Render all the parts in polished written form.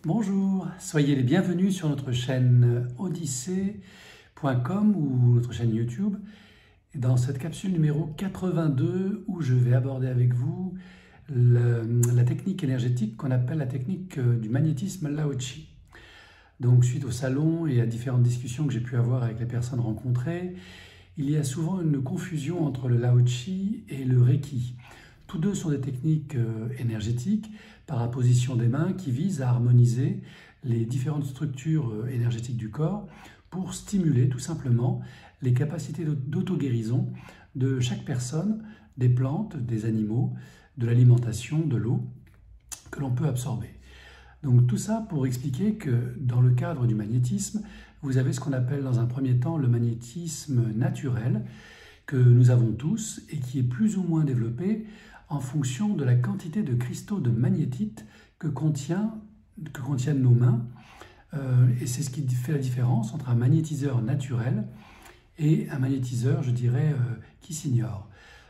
Bonjour, soyez les bienvenus sur notre chaîne odyssée.com ou notre chaîne YouTube. Dans cette capsule numéro 82 où je vais aborder avec vous la technique énergétique qu'on appelle la technique du magnétisme Lao-Chi. Donc suite au salon et à différentes discussions que j'ai pu avoir avec les personnes rencontrées, il y a souvent une confusion entre le Lao-Chi et le Reiki. Tous deux sont des techniques énergétiques par apposition des mains qui visent à harmoniser les différentes structures énergétiques du corps pour stimuler tout simplement les capacités d'auto-guérison de chaque personne, des plantes, des animaux, de l'alimentation, de l'eau que l'on peut absorber. Donc tout ça pour expliquer que dans le cadre du magnétisme, vous avez ce qu'on appelle dans un premier temps le magnétisme naturel que nous avons tous et qui est plus ou moins développé en fonction de la quantité de cristaux de magnétite que contiennent nos mains. Et c'est ce qui fait la différence entre un magnétiseur naturel et un magnétiseur, je dirais, qui s'ignore.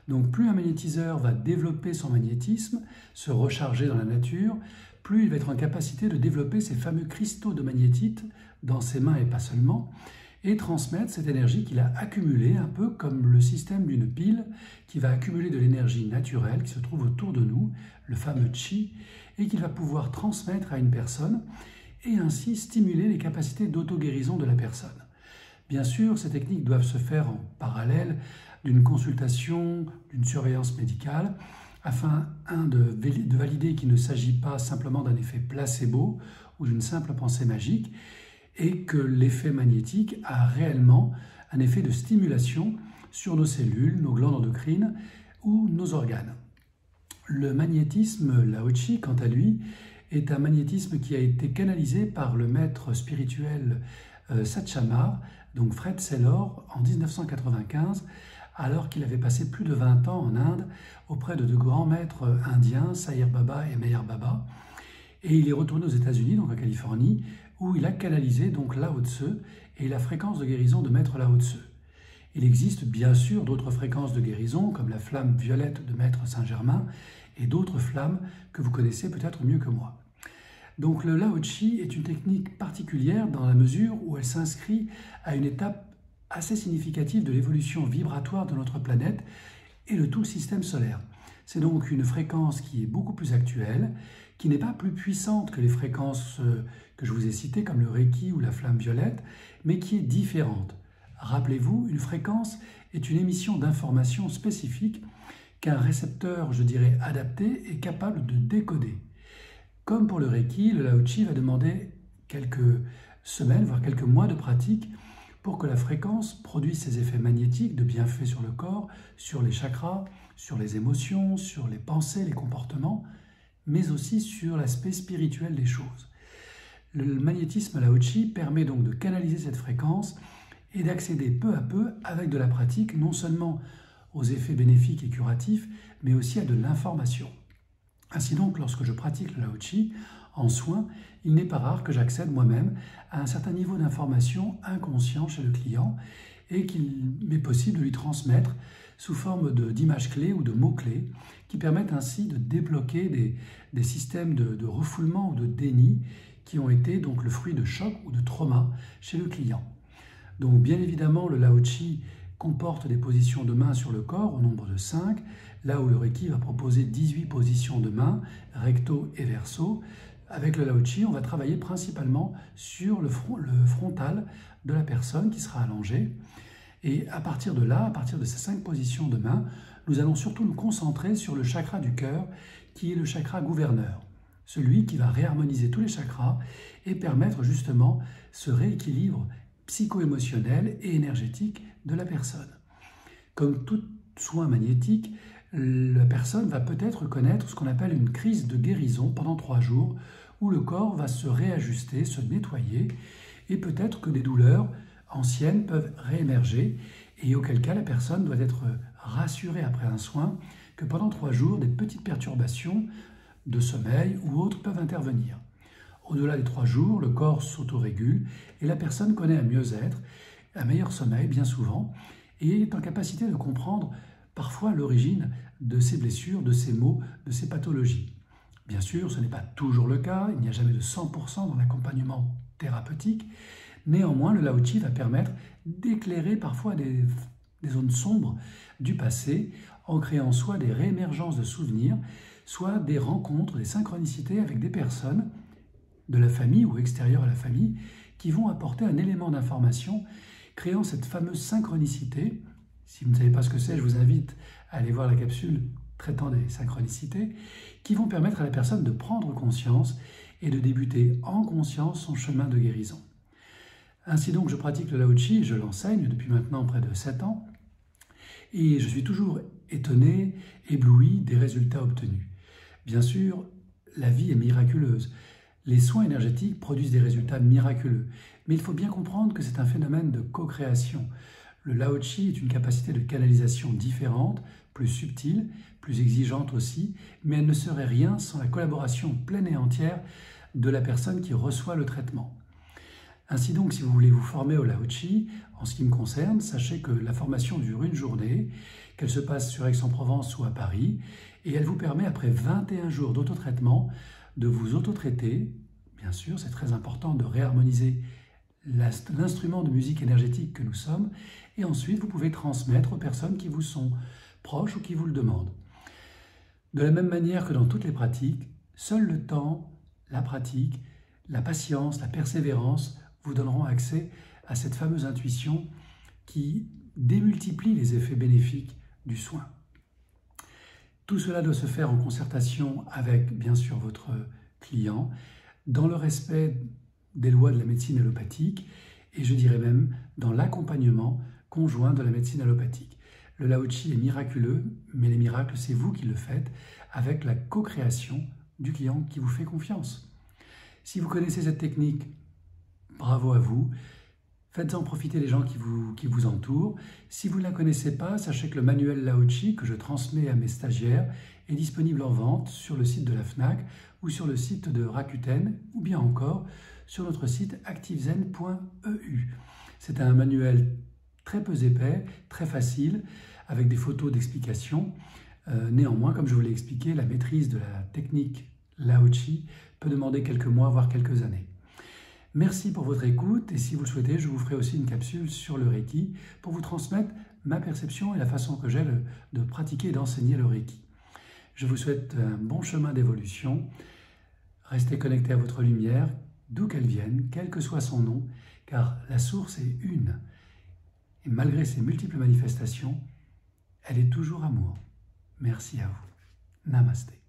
Donc plus un magnétiseur va développer son magnétisme, se recharger dans la nature, plus il va être en capacité de développer ces fameux cristaux de magnétite dans ses mains et pas seulement, et transmettre cette énergie qu'il a accumulée, un peu comme le système d'une pile qui va accumuler de l'énergie naturelle qui se trouve autour de nous, le fameux Chi, et qu'il va pouvoir transmettre à une personne et ainsi stimuler les capacités d'auto-guérison de la personne. Bien sûr, ces techniques doivent se faire en parallèle d'une consultation, d'une surveillance médicale, afin, de valider qu'il ne s'agit pas simplement d'un effet placebo ou d'une simple pensée magique, et que l'effet magnétique a réellement un effet de stimulation sur nos cellules, nos glandes endocrines ou nos organes. Le magnétisme Lao-Chi, quant à lui, est un magnétisme qui a été canalisé par le maître spirituel Satchamar, donc Fred Saylor, en 1995, alors qu'il avait passé plus de 20 ans en Inde auprès de deux grands maîtres indiens, Sayer Baba et Meher Baba. Et il est retourné aux États-Unis, donc en Californie, où il a canalisé donc Lao Tse et la fréquence de guérison de Maître Lao Tse. Il existe bien sûr d'autres fréquences de guérison, comme la flamme violette de Maître Saint-Germain et d'autres flammes que vous connaissez peut-être mieux que moi. Donc le Lao Chi est une technique particulière dans la mesure où elle s'inscrit à une étape assez significative de l'évolution vibratoire de notre planète et de tout le système solaire. C'est donc une fréquence qui est beaucoup plus actuelle, qui n'est pas plus puissante que les fréquences que je vous ai citées, comme le Reiki ou la flamme violette, mais qui est différente. Rappelez-vous, une fréquence est une émission d'informations spécifiques qu'un récepteur, je dirais, adapté est capable de décoder. Comme pour le Reiki, le Lao Chi va demander quelques semaines, voire quelques mois de pratique pour que la fréquence produise ses effets magnétiques de bienfaits sur le corps, sur les chakras, sur les émotions, sur les pensées, les comportements, mais aussi sur l'aspect spirituel des choses. Le magnétisme Lao-Chi permet donc de canaliser cette fréquence et d'accéder peu à peu, avec de la pratique, non seulement aux effets bénéfiques et curatifs, mais aussi à de l'information. Ainsi donc, lorsque je pratique le Lao-Chi en soins, il n'est pas rare que j'accède moi-même à un certain niveau d'information inconscient chez le client et qu'il m'est possible de lui transmettre sous forme d'images clés ou de mots-clés qui permettent ainsi de débloquer des systèmes de refoulement ou de déni qui ont été donc le fruit de chocs ou de traumas chez le client. Donc bien évidemment, le Lao-Chi comporte des positions de main sur le corps au nombre de 5, là où le Reiki va proposer 18 positions de main, recto et verso. Avec le Lao-Chi, on va travailler principalement sur le frontal de la personne qui sera allongée. Et à partir de là, à partir de ces 5 positions de main, nous allons surtout nous concentrer sur le chakra du cœur, qui est le chakra gouverneur, celui qui va réharmoniser tous les chakras et permettre justement ce rééquilibre psycho-émotionnel et énergétique de la personne. Comme tout soin magnétique, la personne va peut-être connaître ce qu'on appelle une crise de guérison pendant 3 jours, où le corps va se réajuster, se nettoyer, et peut-être que des douleurs anciennes peuvent réémerger, et auquel cas la personne doit être rassurée après un soin que pendant 3 jours, des petites perturbations de sommeil ou autres peuvent intervenir. Au-delà des 3 jours, le corps s'autorégule et la personne connaît un mieux-être, un meilleur sommeil bien souvent, et est en capacité de comprendre parfois l'origine de ses blessures, de ses maux, de ses pathologies. Bien sûr, ce n'est pas toujours le cas, il n'y a jamais de 100% dans l'accompagnement thérapeutique. Néanmoins, le Lao Chi va permettre d'éclairer parfois des zones sombres du passé en créant soit des réémergences de souvenirs, soit des rencontres, des synchronicités avec des personnes de la famille ou extérieures à la famille qui vont apporter un élément d'information, créant cette fameuse synchronicité. Si vous ne savez pas ce que c'est, je vous invite à aller voir la capsule traitant des synchronicités, qui vont permettre à la personne de prendre conscience et de débuter en conscience son chemin de guérison. Ainsi donc, je pratique le Lao Chi, je l'enseigne depuis maintenant près de 7 ans, et je suis toujours étonné, ébloui des résultats obtenus. Bien sûr, la vie est miraculeuse. Les soins énergétiques produisent des résultats miraculeux, mais il faut bien comprendre que c'est un phénomène de co-création. Le Lao Chi est une capacité de canalisation différente, plus subtile, plus exigeante aussi, mais elle ne serait rien sans la collaboration pleine et entière de la personne qui reçoit le traitement. Ainsi donc, si vous voulez vous former au Lao Chi, en ce qui me concerne, sachez que la formation dure une journée, qu'elle se passe sur Aix-en-Provence ou à Paris, et elle vous permet, après 21 jours d'autotraitement, de vous autotraiter. Bien sûr, c'est très important de réharmoniser l'instrument de musique énergétique que nous sommes, et ensuite vous pouvez transmettre aux personnes qui vous sont proches ou qui vous le demandent. De la même manière que dans toutes les pratiques, seul le temps, la pratique, la patience, la persévérance vous donneront accès à cette fameuse intuition qui démultiplie les effets bénéfiques du soin. Tout cela doit se faire en concertation avec, bien sûr, votre client, dans le respect des lois de la médecine allopathique et je dirais même dans l'accompagnement conjoint de la médecine allopathique. Le Lao Chi est miraculeux, mais les miracles, c'est vous qui le faites avec la co-création du client qui vous fait confiance. Si vous connaissez cette technique, bravo à vous. Faites-en profiter les gens qui vous entourent. Si vous ne la connaissez pas, sachez que le manuel Lao Chi que je transmets à mes stagiaires est disponible en vente sur le site de la FNAC ou sur le site de Rakuten ou bien encore sur notre site activezen.eu. C'est un manuel très peu épais, très facile, avec des photos d'explications. Néanmoins, comme je vous l'ai expliqué, la maîtrise de la technique Lao Chi peut demander quelques mois, voire quelques années. Merci pour votre écoute et si vous le souhaitez, je vous ferai aussi une capsule sur le Reiki pour vous transmettre ma perception et la façon que j'ai de pratiquer et d'enseigner le Reiki. Je vous souhaite un bon chemin d'évolution. Restez connectés à votre lumière, d'où qu'elle vienne, quel que soit son nom, car la source est une. Et malgré ses multiples manifestations, elle est toujours amour. Merci à vous. Namasté.